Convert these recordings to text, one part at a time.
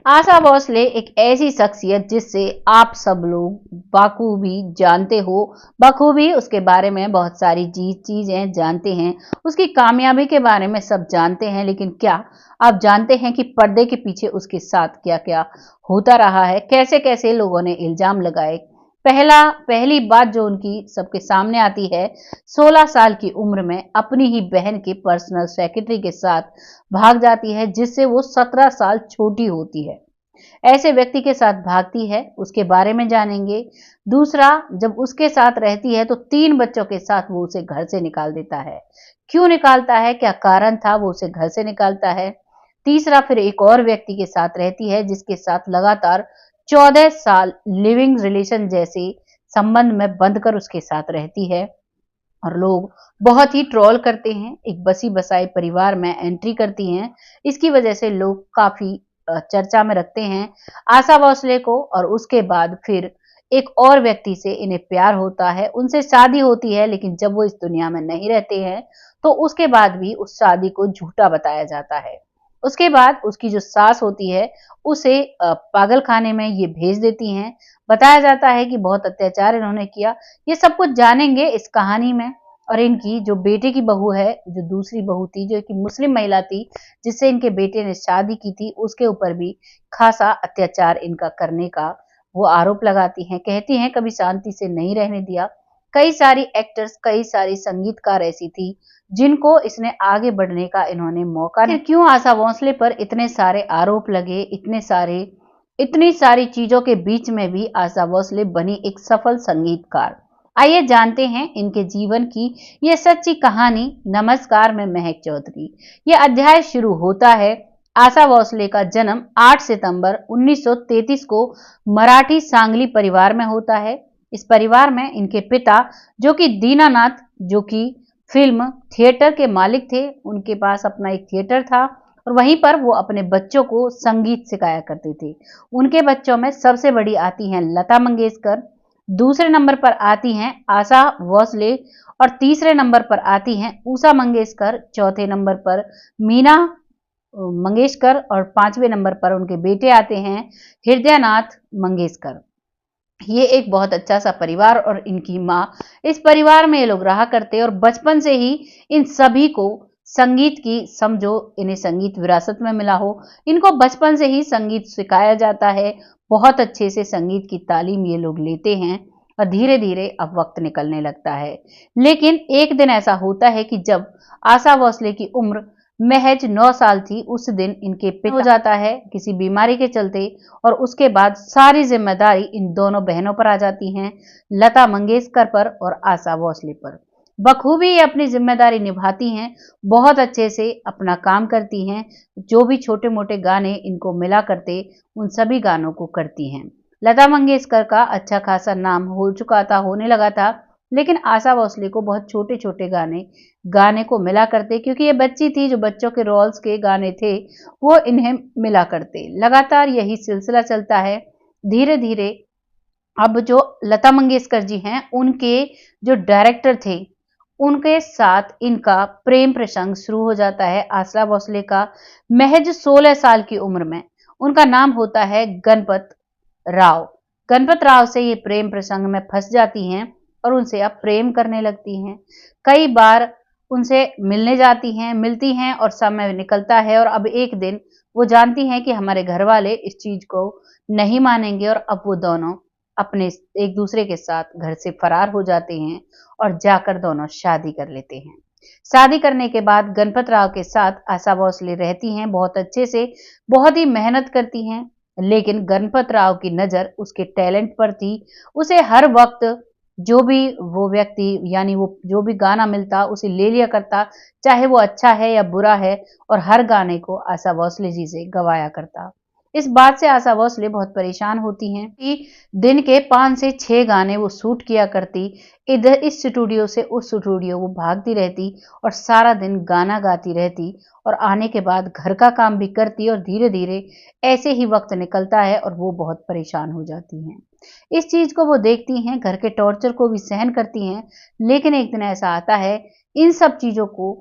आशा भोसले एक ऐसी शख्सियत जिससे आप सब लोग बखूबी जानते हो, बखूबी उसके बारे में बहुत सारी चीजें जानते हैं, उसकी कामयाबी के बारे में सब जानते हैं। लेकिन क्या आप जानते हैं कि पर्दे के पीछे उसके साथ क्या क्या होता रहा है, कैसे कैसे लोगों ने इल्जाम लगाए। पहली बात जो उनकी सबके सामने आती है, 16 साल की उम्र में अपनी ही बहन के पर्सनल सेक्रेटरी के साथ भाग जाती है, जिससे वो 17 साल छोटी होती है। ऐसे व्यक्ति के साथ भागती है, उसके बारे में जानेंगे। दूसरा, जब उसके साथ रहती है तो 3 बच्चों के साथ वो उसे घर से निकाल देता है। क्यों निकालता है, क्या कारण था वो उसे घर से निकालता है। तीसरा, फिर एक और व्यक्ति के साथ रहती है जिसके साथ लगातार 14 साल लिविंग रिलेशन जैसे संबंध में बंध कर उसके साथ रहती है। और लोग बहुत ही ट्रोल करते हैं, एक बसी बसाए परिवार में एंट्री करती हैं। इसकी वजह से लोग काफी चर्चा में रखते हैं आशा भोसले को। और उसके बाद फिर एक और व्यक्ति से इन्हें प्यार होता है, उनसे शादी होती है, लेकिन जब वो इस दुनिया में नहीं रहते हैं तो उसके बाद भी उस शादी को झूठा बताया जाता है। उसके बाद उसकी जो सास होती है उसे पागल खाने में ये भेज देती हैं। बताया जाता है कि बहुत अत्याचार इन्होंने किया। ये सब कुछ जानेंगे इस कहानी में। और इनकी जो बेटे की बहू है, जो दूसरी बहू थी, जो कि मुस्लिम महिला थी, जिससे इनके बेटे ने शादी की थी, उसके ऊपर भी खासा अत्याचार इनका करने का वो आरोप लगाती हैं। कहती हैं कभी शांति से नहीं रहने दिया। कई सारी एक्टर्स, कई सारी संगीतकार ऐसी थी जिनको इसने आगे बढ़ने का इन्होंने मौका नहीं। क्यों आशा भोसले पर इतने सारे आरोप लगे, इतनी सारी चीजों के बीच में भी आशा भोसले बनी एक सफल संगीतकार। आइए जानते हैं इनके जीवन की ये सच्ची कहानी। नमस्कार, मैं महक चौधरी। ये अध्याय शुरू होता है। आशा भोसले का जन्म 8 सितंबर 1933 को मराठी सांगली परिवार में होता है। इस परिवार में इनके पिता, जो कि दीनानाथ, जो कि फिल्म थिएटर के मालिक थे, उनके पास अपना एक थिएटर था और वहीं पर वो अपने बच्चों को संगीत सिखाया करते थे। उनके बच्चों में सबसे बड़ी आती हैं लता मंगेशकर, दूसरे नंबर पर आती हैं आशा भोसले और तीसरे नंबर पर आती हैं उषा मंगेशकर, चौथे नंबर पर मीना मंगेशकर और पांचवें नंबर पर उनके बेटे आते हैं हृदयनाथ मंगेशकर। ये एक बहुत अच्छा सा परिवार और इनकी माँ, इस परिवार में ये लोग रहा करते और बचपन से ही इन सभी को संगीत की, समझो इन्हें संगीत विरासत में मिला हो, इनको बचपन से ही संगीत सिखाया जाता है। बहुत अच्छे से संगीत की तालीम ये लोग लेते हैं और धीरे धीरे अब वक्त निकलने लगता है। लेकिन एक दिन ऐसा होता है कि जब आशा भोसले की उम्र महज 9 साल थी, उस दिन इनके पिता हो जाता है किसी बीमारी के चलते। और उसके बाद सारी जिम्मेदारी इन दोनों बहनों पर आ जाती हैं, लता मंगेशकर पर और आशा भोसले पर। बखूबी ये अपनी जिम्मेदारी निभाती हैं, बहुत अच्छे से अपना काम करती हैं। जो भी छोटे मोटे गाने इनको मिला करते, उन सभी गानों को करती हैं। लता मंगेशकर का अच्छा खासा नाम हो चुका था, होने लगा था, लेकिन आशा भोसले को बहुत छोटे छोटे गाने गाने को मिला करते, क्योंकि ये बच्ची थी, जो बच्चों के रोल्स के गाने थे वो इन्हें मिला करते। लगातार यही सिलसिला चलता है। धीरे धीरे अब जो लता मंगेशकर जी हैं, उनके जो डायरेक्टर थे, उनके साथ इनका प्रेम प्रसंग शुरू हो जाता है आशा भोसले का। महज 16 साल की उम्र में उनका नाम होता है गणपत राव। गणपत राव से ये प्रेम प्रसंग में फंस जाती हैं और उनसे अब प्रेम करने लगती हैं। कई बार उनसे मिलने जाती हैं, मिलती हैं और समय निकलता है और अब एक दिन वो जानती हैं कि हमारे घर वाले इस चीज को नहीं मानेंगे और अब वो दोनों अपने एक दूसरे के साथ घर से फरार हो जाते हैं और जाकर दोनों शादी कर लेते हैं। शादी करने के बाद गणपत राव के साथ आशा भोसले रहती हैं बहुत अच्छे से, बहुत ही मेहनत करती हैं। लेकिन गणपत राव की नजर उसके टैलेंट पर थी। उसे हर वक्त जो भी वो व्यक्ति, यानी वो जो भी गाना मिलता उसे ले लिया करता, चाहे वो अच्छा है या बुरा है, और हर गाने को आशा भोसले जी से गवाया करता। इस बात से आशा भोसले बहुत परेशान होती हैं कि दिन के 5 से 6 गाने वो शूट किया करती, इधर इस स्टूडियो से उस स्टूडियो वो भागती रहती और सारा दिन गाना गाती रहती और आने के बाद घर का काम भी करती और धीरे धीरे ऐसे ही वक्त निकलता है और वो बहुत परेशान हो जाती हैं। इस चीज को वो देखती हैं, घर के टॉर्चर को भी सहन करती हैं। लेकिन एक दिन ऐसा आता है, इन सब चीजों को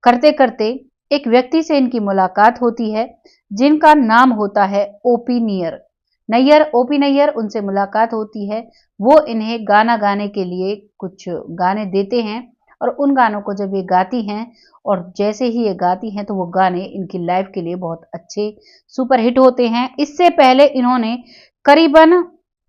करते करते एक व्यक्ति से इनकी मुलाकात होती है जिनका नाम होता है ओपी नैयर। ओपी नैयर उनसे मुलाकात होती है। वो इन्हें गाना गाने के लिए कुछ गाने देते हैं और उन गानों को जब ये गाती हैं और जैसे ही ये गाती हैं तो वो गाने इनकी लाइफ के लिए बहुत अच्छे सुपर हिट होते हैं। इससे पहले इन्होंने करीबन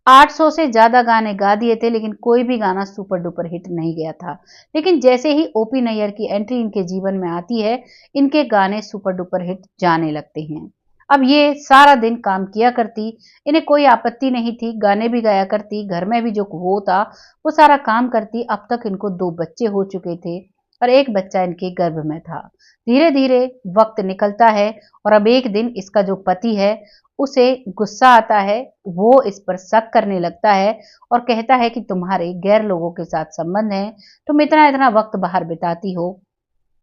800 से ज्यादा गाने गा दिए थे, लेकिन कोई भी गाना सुपर डुपर हिट नहीं गया था। लेकिन जैसे ही ओपी नैयर की एंट्री इनके जीवन में आती है, इनके गाने सुपर डुपर हिट जाने लगते हैं। अब ये सारा दिन काम किया करती, इन्हें कोई आपत्ति नहीं थी, गाने भी गाया करती, घर में भी जो वो था वो सारा काम करती। अब तक इनको 2 बच्चे हो चुके थे और एक बच्चा इनके गर्भ में था। धीरे धीरे वक्त निकलता है और अब एक दिन इसका जो पति है उसे गुस्सा आता है। वो इस पर शक करने लगता है और कहता है कि तुम्हारे गैर लोगों के साथ संबंध है, तुम इतना इतना वक्त बाहर बिताती हो।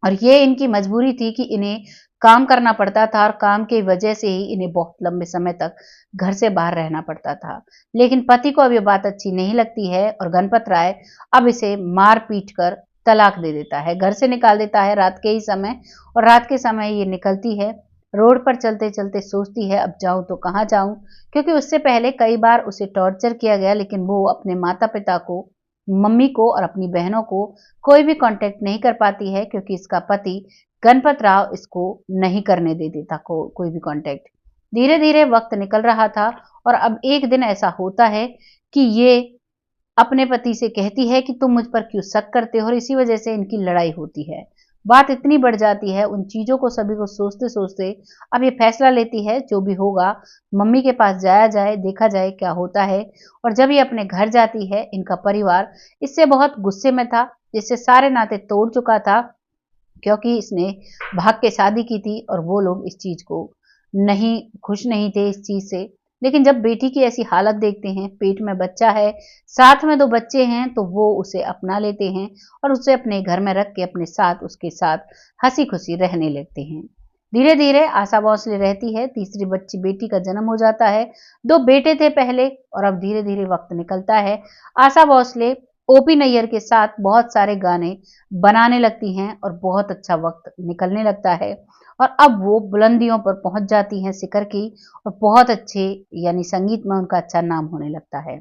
और ये इनकी मजबूरी थी कि इन्हें काम करना पड़ता था और काम की वजह से ही इन्हें बहुत लंबे समय तक घर से बाहर रहना पड़ता था। लेकिन पति को अब ये बात अच्छी नहीं लगती है और गणपत राय अब इसे मार पीट कर तलाक दे देता है, घर से निकाल देता है रात के ही समय। और रात के समय ये निकलती है, रोड पर चलते चलते सोचती है अब जाऊं तो कहाँ जाऊं, क्योंकि उससे पहले कई बार उसे टॉर्चर किया गया, लेकिन वो अपने माता पिता को, मम्मी को और अपनी बहनों को कोई भी कांटेक्ट नहीं कर पाती है, क्योंकि इसका पति गणपत राव इसको नहीं करने दे देता कोई भी कांटेक्ट। धीरे धीरे वक्त निकल रहा था और अब एक दिन ऐसा होता है कि ये अपने पति से कहती है कि तुम मुझ पर क्यों शक करते हो, और इसी वजह से इनकी लड़ाई होती है। बात इतनी बढ़ जाती है, उन चीजों को सभी को सोचते सोचते अब ये फैसला लेती है जो भी होगा मम्मी के पास जाया जाए, देखा जाए क्या होता है। और जब ये अपने घर जाती है, इनका परिवार इससे बहुत गुस्से में था, जिससे सारे नाते तोड़ चुका था, क्योंकि इसने भाग के शादी की थी और वो लोग इस चीज को नहीं खुश नहीं थे इस चीज से। लेकिन जब बेटी की ऐसी हालत देखते हैं, पेट में बच्चा है, साथ में 2 बच्चे हैं, तो वो उसे अपना लेते हैं और उसे अपने घर में रख के अपने साथ उसके साथ हंसी खुशी रहने लगते हैं। धीरे धीरे आशा भोसले रहती है, तीसरी बच्ची बेटी का जन्म हो जाता है। 2 बेटे थे पहले और अब धीरे धीरे वक्त निकलता है। आशा भोसले ओपी नैयर के साथ बहुत सारे गाने बनाने लगती हैं और बहुत अच्छा वक्त निकलने लगता है और अब वो बुलंदियों पर पहुंच जाती हैं शिखर की, और बहुत अच्छे यानी संगीत में उनका अच्छा नाम होने लगता है।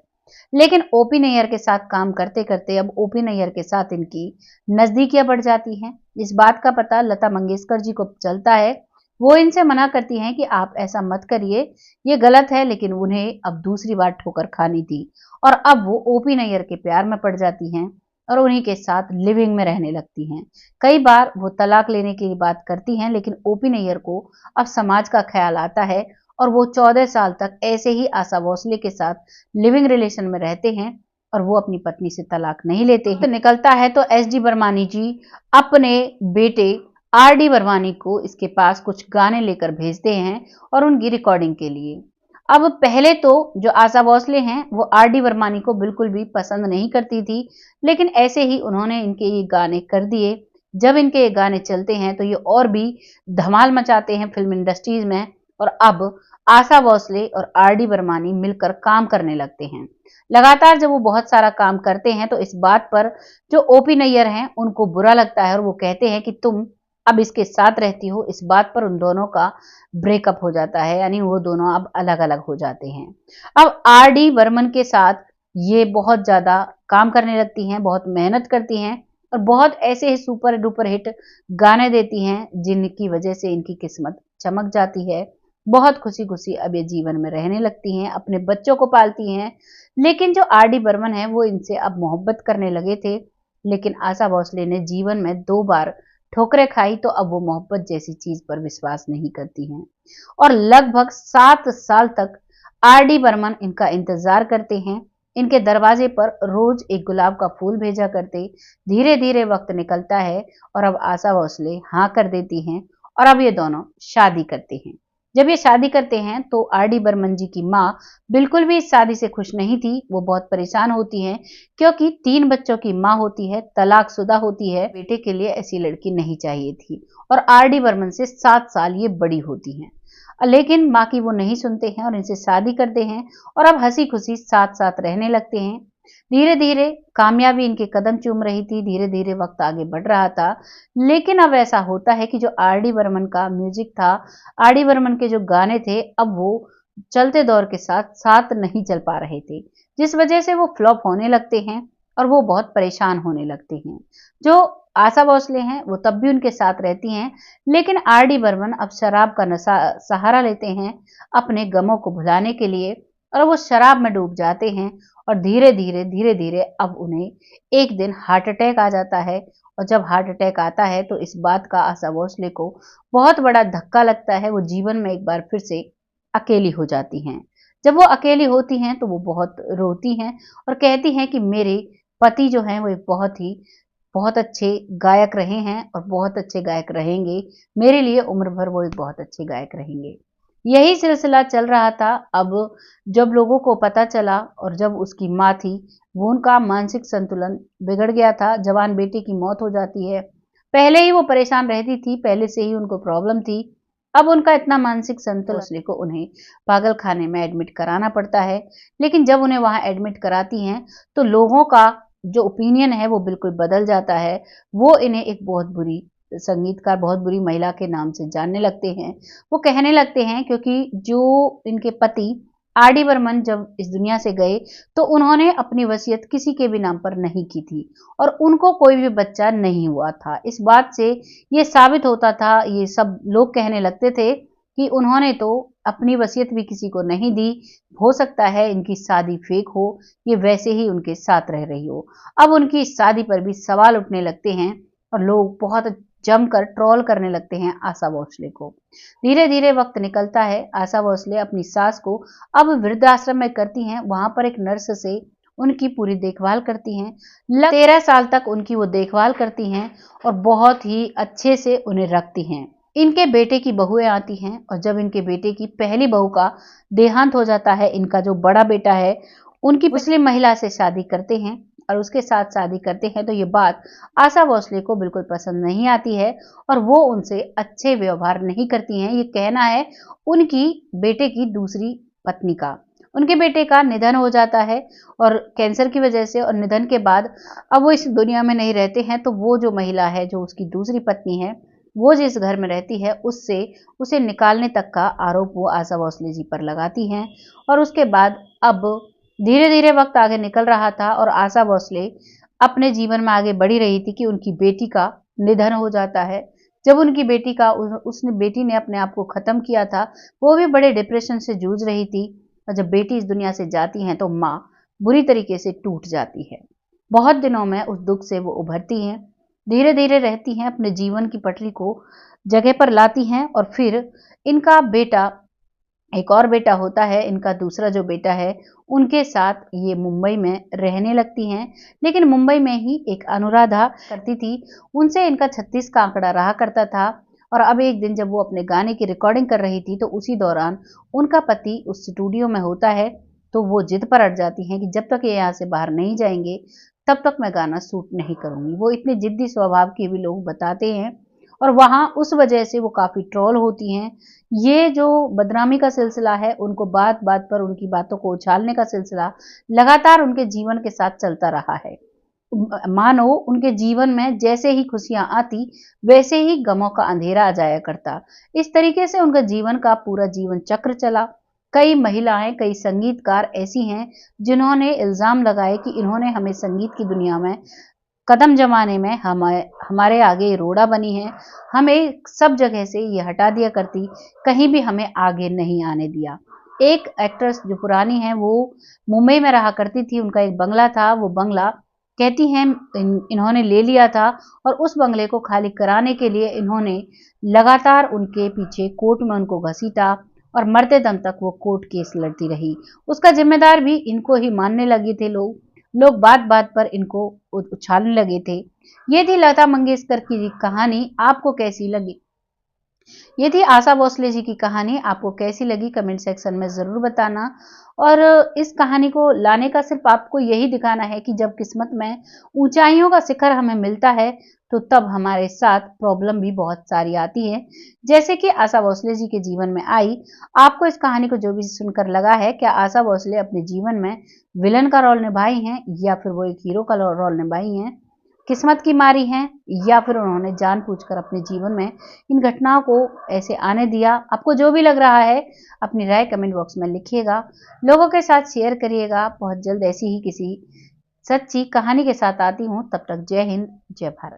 लेकिन ओपी नैयर के साथ काम करते करते अब ओपी नैयर के साथ इनकी नजदीकियां बढ़ जाती हैं। इस बात का पता लता मंगेशकर जी को चलता है। वो इनसे मना करती हैं कि आप ऐसा मत करिए, ये गलत है, लेकिन उन्हें अब दूसरी बार ठोकर खानी थी और अब वो ओपी नैयर के प्यार में पड़ जाती हैं और उन्हीं के साथ लिविंग में रहने लगती हैं। कई बार वो तलाक लेने की बात करती हैं, लेकिन ओपी नैयर को अब समाज का ख्याल आता है और वो 14 साल तक ऐसे ही आशा भोसले के साथ लिविंग रिलेशन में रहते हैं और वो अपनी पत्नी से तलाक नहीं लेते हैं। तो निकलता है तो एस डी बर्मानी जी अपने बेटे आर डी बर्मानी को इसके पास कुछ गाने लेकर भेजते हैं और उनकी रिकॉर्डिंग के लिए। अब पहले तो जो आशा भोसले हैं वो आर डी बर्मानी को बिल्कुल भी पसंद नहीं करती थी, लेकिन ऐसे ही उन्होंने इनके ये गाने कर दिए। जब इनके ये गाने चलते हैं तो ये और भी धमाल मचाते हैं फिल्म इंडस्ट्रीज में और अब आशा भोसले और आर डी बर्मानी मिलकर काम करने लगते हैं। लगातार जब वो बहुत सारा काम करते हैं तो इस बात पर जो ओपी नैयर हैं उनको बुरा लगता है और वो कहते हैं कि तुम अब इसके साथ रहती हो। इस बात पर उन दोनों का ब्रेकअप हो जाता है, यानी वो दोनों अब अलग अलग हो जाते हैं। अब आर डी बर्मन के साथ ये बहुत ज्यादा काम करने लगती हैं, बहुत मेहनत करती हैं और बहुत ऐसे सुपर डुपर हिट गाने देती हैं जिनकी वजह से इनकी किस्मत चमक जाती है। बहुत खुशी खुशी अब ये जीवन में रहने लगती हैं, अपने बच्चों को पालती हैं। लेकिन जो आर डी बर्मन है वो इनसे अब मोहब्बत करने लगे थे, लेकिन आशा भोसले ने जीवन में 2 बार ठोकरें खाई तो अब वो मोहब्बत जैसी चीज पर विश्वास नहीं करती हैं और लगभग 7 साल तक आर डी बर्मन इनका इंतजार करते हैं। इनके दरवाजे पर रोज एक गुलाब का फूल भेजा करते। धीरे धीरे वक्त निकलता है और अब आशा भोसले हाँ कर देती हैं और अब ये दोनों शादी करते हैं। जब ये शादी करते हैं तो आर डी बर्मन जी की माँ बिल्कुल भी इस शादी से खुश नहीं थी। वो बहुत परेशान होती हैं क्योंकि 3 बच्चों की माँ होती है, तलाकशुदा होती है, बेटे के लिए ऐसी लड़की नहीं चाहिए थी और आर डी बर्मन से 7 साल ये बड़ी होती हैं। लेकिन माँ की वो नहीं सुनते हैं और इनसे शादी करते हैं और अब हंसी खुशी साथ साथ रहने लगते हैं। धीरे धीरे कामयाबी इनके कदम चूम रही थी, धीरे धीरे वक्त आगे बढ़ रहा था। लेकिन अब ऐसा होता है कि जो आर डी बर्मन का म्यूजिक था, आर डी बर्मन के जो गाने थे, अब वो चलते दौर के साथ साथ नहीं चल पा रहे थे, जिस वजह से वो फ्लॉप होने लगते हैं और वो बहुत परेशान होने लगते हैं। जो आशा भोसले हैं वो तब भी उनके साथ रहती हैं, लेकिन आर डी बर्मन अब शराब का नशा सहारा लेते हैं अपने गमों को भुलाने के लिए, और वो शराब में डूब जाते हैं। और धीरे धीरे अब उन्हें एक दिन हार्ट अटैक आ जाता है। और जब हार्ट अटैक आता है तो इस बात का आशा भोसले को बहुत बड़ा धक्का लगता है। वो जीवन में एक बार फिर से अकेली हो जाती हैं। जब वो अकेली होती हैं तो वो बहुत रोती हैं और कहती हैं कि मेरे पति जो हैं वो एक बहुत अच्छे गायक रहे हैं और बहुत अच्छे गायक रहेंगे। मेरे लिए उम्र भर वो एक बहुत अच्छे गायक रहेंगे। यही सिलसिला चल रहा था। अब जब लोगों को पता चला और जब उसकी माँ थी, वो उनका मानसिक संतुलन बिगड़ गया था, जवान बेटे की मौत हो जाती है। पहले ही वो परेशान रहती थी, पहले से ही उनको प्रॉब्लम थी। अब उनका इतना मानसिक संतुलन को उन्हें पागल खाने में एडमिट कराना पड़ता है। लेकिन जब उन्हें वहां एडमिट कराती हैं तो लोगों का जो ओपिनियन है वो बिल्कुल बदल जाता है। वो इन्हें एक बहुत बुरी संगीतकार, बहुत बुरी महिला के नाम से जानने लगते हैं। वो कहने लगते हैं, क्योंकि जो इनके पति आर डी बर्मन जब इस दुनिया से गए तो उन्होंने अपनी वसीयत किसी के भी नाम पर नहीं की थी और उनको कोई भी बच्चा नहीं हुआ था। इस बात से ये साबित होता था, ये सब लोग कहने लगते थे कि उन्होंने तो अपनी वसीयत भी किसी को नहीं दी, हो सकता है इनकी शादी फेक हो, ये वैसे ही उनके साथ रह रही हो। अब उनकी इस शादी पर भी सवाल उठने लगते हैं और लोग बहुत जमकर ट्रोल करने लगते हैं आशा भोसले को। धीरे धीरे वक्त निकलता है। आशा भोसले अपनी सास को अब वृद्धाश्रम में करती हैं, वहां पर एक नर्स से उनकी पूरी देखभाल करती हैं। 13 साल तक उनकी वो देखभाल करती हैं और बहुत ही अच्छे से उन्हें रखती हैं। इनके बेटे की बहुएं आती हैं और जब इनके बेटे की पहली बहू का देहांत हो जाता है, इनका जो बड़ा बेटा है उनकी मुस्लिम महिला से शादी करते हैं और उसके साथ शादी करते हैं, तो ये बात आशा भोसले को बिल्कुल पसंद नहीं आती है और वो उनसे अच्छे व्यवहार नहीं करती हैं। ये कहना है उनकी बेटे की दूसरी पत्नी का। उनके बेटे का निधन हो जाता है और कैंसर की वजह से, और निधन के बाद अब वो इस दुनिया में नहीं रहते हैं, तो वो जो महिला है, जो उसकी दूसरी पत्नी है, वो जिस घर में रहती है उससे उसे निकालने तक का आरोप वो आशा भोसले जी पर लगाती हैं। और उसके बाद अब धीरे धीरे वक्त आगे निकल रहा था और आशा भोसले अपने जीवन में आगे बढ़ी रही थी कि उनकी बेटी का निधन हो जाता है। जब उनकी बेटी का उसने बेटी ने अपने आप को खत्म किया था, वो भी बड़े डिप्रेशन से जूझ रही थी। और जब बेटी इस दुनिया से जाती है तो माँ बुरी तरीके से टूट जाती है। बहुत दिनों में उस दुख से वो उभरती हैं, धीरे धीरे रहती हैं, अपने जीवन की पटरी को जगह पर लाती हैं। और फिर इनका बेटा, एक और बेटा होता है, इनका दूसरा जो बेटा है, उनके साथ ये मुंबई में रहने लगती हैं। लेकिन मुंबई में ही एक अनुराधा करती थी, उनसे इनका 36 का आंकड़ा रहा करता था। और अब एक दिन जब वो अपने गाने की रिकॉर्डिंग कर रही थी तो उसी दौरान उनका पति उस स्टूडियो में होता है। तो वो जिद पर अड़ जाती हैं कि जब तक ये यहाँ से बाहर नहीं जाएंगे तब तक मैं गाना शूट नहीं करूंगी। वो इतने जिद्दी स्वभाव के भी लोग बताते हैं और वहां उस वजह से वो काफी ट्रोल होती हैं। ये जो बदनामी का सिलसिला है, उनको बात बात पर उनकी बातों को उछालने का सिलसिला लगातार उनके जीवन के साथ चलता रहा है। मानो उनके जीवन में जैसे ही खुशियां आती वैसे ही गमों का अंधेरा आ जाया करता। इस तरीके से उनका जीवन का पूरा जीवन चक्र चला। कई महिलाएं, कई संगीतकार ऐसी हैं जिन्होंने इल्जाम लगाए कि इन्होंने हमें संगीत की दुनिया में कदम जमाने में हमारे आगे रोड़ा बनी है, हमें सब जगह से ये हटा दिया करती, कहीं भी हमें आगे नहीं आने दिया। एक एक्ट्रेस जो पुरानी है वो मुंबई में रहा करती थी, उनका एक बंगला था, वो बंगला कहती हैं इन्होंने ले लिया था और उस बंगले को खाली कराने के लिए इन्होंने लगातार उनके पीछे कोर्ट में उनको घसीटा और मरते दम तक वो कोर्ट केस लड़ती रही। उसका जिम्मेदार भी इनको ही मानने लगे थे लोग बात बात पर इनको उछालने लगे थे। ये थी लता मंगेशकर की कहानी। आपको कैसी लगी? ये थी आशा भोसले जी की कहानी। आपको कैसी लगी कमेंट सेक्शन में जरूर बताना। और इस कहानी को लाने का सिर्फ आपको यही दिखाना है कि जब किस्मत में ऊंचाइयों का शिखर हमें मिलता है तो तब हमारे साथ प्रॉब्लम भी बहुत सारी आती है, जैसे कि आशा भोसले जी के जीवन में आई। आपको इस कहानी को जो भी सुनकर लगा है, क्या आशा भोसले अपने जीवन में विलन का रोल निभाई हैं या फिर वो एक हीरो का रोल निभाई हैं, किस्मत की मारी हैं, या फिर उन्होंने जानबूझकर अपने जीवन में इन घटनाओं को ऐसे आने दिया? आपको जो भी लग रहा है अपनी राय कमेंट बॉक्स में लिखिएगा, लोगों के साथ शेयर करिएगा। बहुत जल्द ऐसी ही किसी सच्ची कहानी के साथ आती हूँ, तब तक जय हिंद, जय भारत।